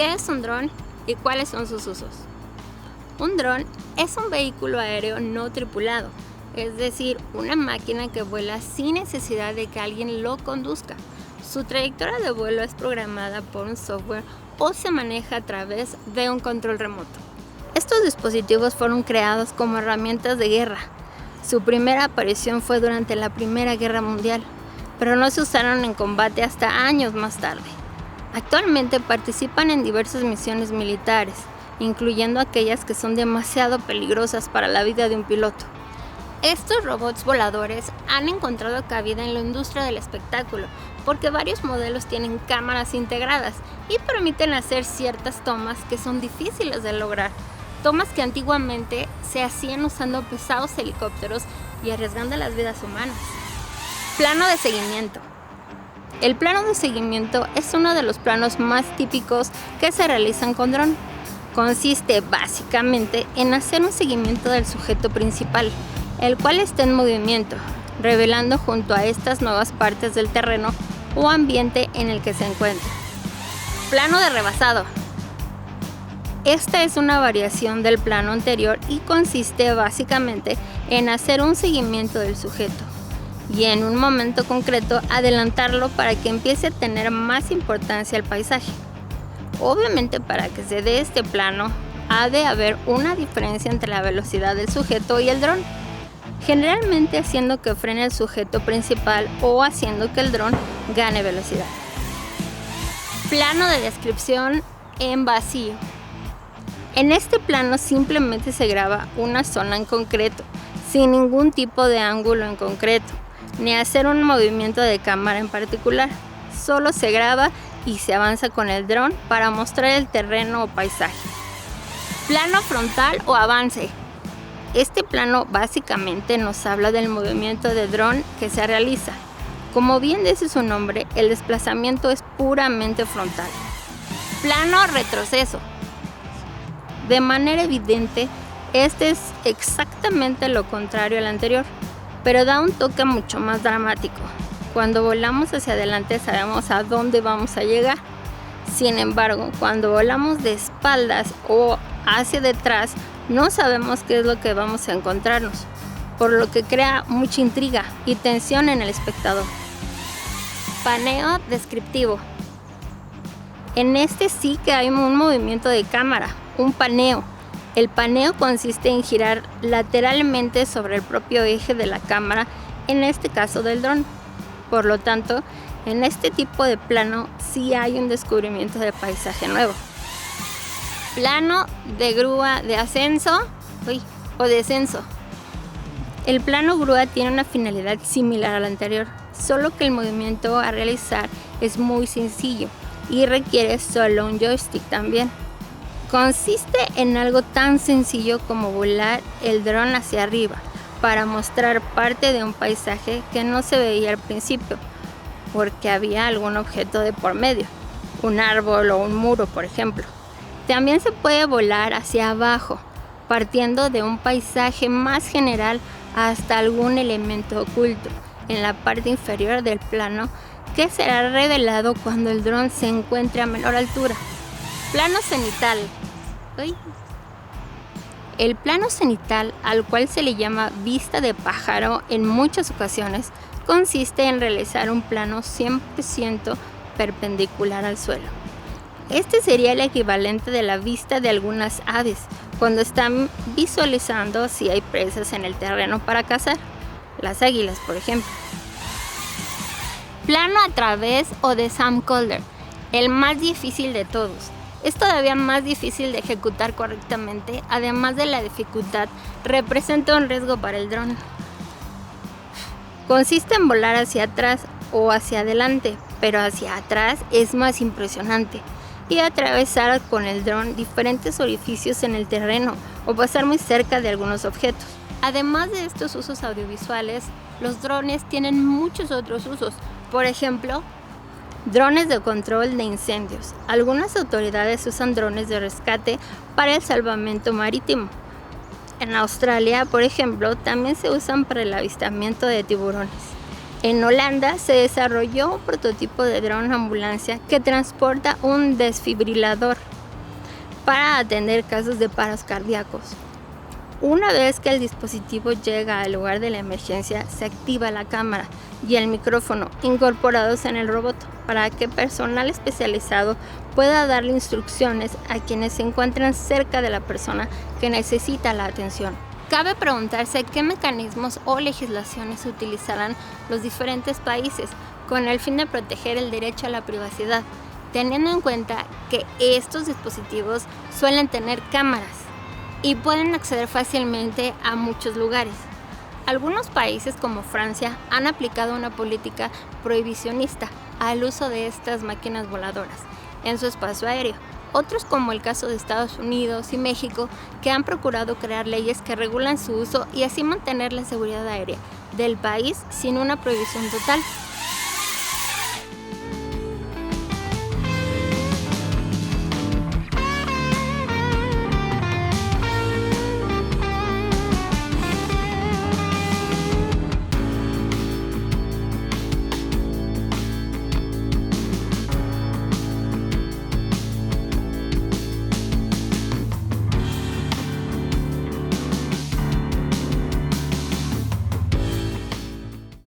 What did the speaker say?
¿Qué es un dron y cuáles son sus usos? Un dron es un vehículo aéreo no tripulado, es decir, una máquina que vuela sin necesidad de que alguien lo conduzca. Su trayectoria de vuelo es programada por un software o se maneja a través de un control remoto. Estos dispositivos fueron creados como herramientas de guerra. Su primera aparición fue durante la Primera Guerra Mundial, pero no se usaron en combate hasta años más tarde. Actualmente participan en diversas misiones militares, incluyendo aquellas que son demasiado peligrosas para la vida de un piloto. Estos robots voladores han encontrado cabida en la industria del espectáculo porque varios modelos tienen cámaras integradas y permiten hacer ciertas tomas que son difíciles de lograr, tomas que antiguamente se hacían usando pesados helicópteros y arriesgando las vidas humanas. Plano de seguimiento. El plano de seguimiento es uno de los planos más típicos que se realizan con dron. Consiste básicamente en hacer un seguimiento del sujeto principal, el cual está en movimiento, revelando junto a estas nuevas partes del terreno o ambiente en el que se encuentra. Plano de rebasado. Esta es una variación del plano anterior y consiste básicamente en hacer un seguimiento del sujeto y en un momento concreto adelantarlo para que empiece a tener más importancia el paisaje. Obviamente, para que se dé este plano, ha de haber una diferencia entre la velocidad del sujeto y el dron, generalmente haciendo que frene el sujeto principal o haciendo que el dron gane velocidad. Plano de descripción en vacío. En este plano simplemente se graba una zona en concreto, sin ningún tipo de ángulo en concreto, ni hacer un movimiento de cámara en particular. Solo se graba y se avanza con el dron para mostrar el terreno o paisaje. Plano frontal o avance. Este plano básicamente nos habla del movimiento de dron que se realiza. Como bien dice su nombre, el desplazamiento es puramente frontal. Plano retroceso. De manera evidente, este es exactamente lo contrario al anterior, pero da un toque mucho más dramático. Cuando volamos hacia adelante sabemos a dónde vamos a llegar. Sin embargo, cuando volamos de espaldas o hacia detrás, no sabemos qué es lo que vamos a encontrarnos, por lo que crea mucha intriga y tensión en el espectador. Paneo descriptivo. En este sí que hay un movimiento de cámara, un paneo. El paneo consiste en girar lateralmente sobre el propio eje de la cámara, en este caso del dron. Por lo tanto, en este tipo de plano sí hay un descubrimiento de paisaje nuevo. Plano de grúa de ascenso o descenso. El plano grúa tiene una finalidad similar al anterior, solo que el movimiento a realizar es muy sencillo y requiere solo un joystick también. Consiste en algo tan sencillo como volar el dron hacia arriba para mostrar parte de un paisaje que no se veía al principio, porque había algún objeto de por medio, un árbol o un muro, por ejemplo. También se puede volar hacia abajo, partiendo de un paisaje más general hasta algún elemento oculto en la parte inferior del plano que será revelado cuando el dron se encuentre a menor altura. Plano cenital. El plano cenital, al cual se le llama vista de pájaro en muchas ocasiones, consiste en realizar un plano 100% perpendicular al suelo. Este sería el equivalente de la vista de algunas aves cuando están visualizando si hay presas en el terreno para cazar, las águilas, por ejemplo. Plano a través o de Sam Calder, el más difícil de todos. Es todavía más difícil de ejecutar correctamente, además de la dificultad, representa un riesgo para el dron. Consiste en volar hacia atrás o hacia adelante, pero hacia atrás es más impresionante, y atravesar con el dron diferentes orificios en el terreno o pasar muy cerca de algunos objetos. Además de estos usos audiovisuales, los drones tienen muchos otros usos. Por ejemplo, drones de control de incendios. Algunas autoridades usan drones de rescate para el salvamento marítimo. En Australia, por ejemplo, también se usan para el avistamiento de tiburones. En Holanda se desarrolló un prototipo de dron ambulancia que transporta un desfibrilador para atender casos de paros cardíacos. Una vez que el dispositivo llega al lugar de la emergencia, se activa la cámara y el micrófono incorporados en el robot para que personal especializado pueda darle instrucciones a quienes se encuentran cerca de la persona que necesita la atención. Cabe preguntarse qué mecanismos o legislaciones utilizarán los diferentes países con el fin de proteger el derecho a la privacidad, teniendo en cuenta que estos dispositivos suelen tener cámaras y pueden acceder fácilmente a muchos lugares. Algunos países como Francia han aplicado una política prohibicionista al uso de estas máquinas voladoras en su espacio aéreo. Otros, como el caso de Estados Unidos y México, que han procurado crear leyes que regulan su uso y así mantener la seguridad aérea del país sin una prohibición total.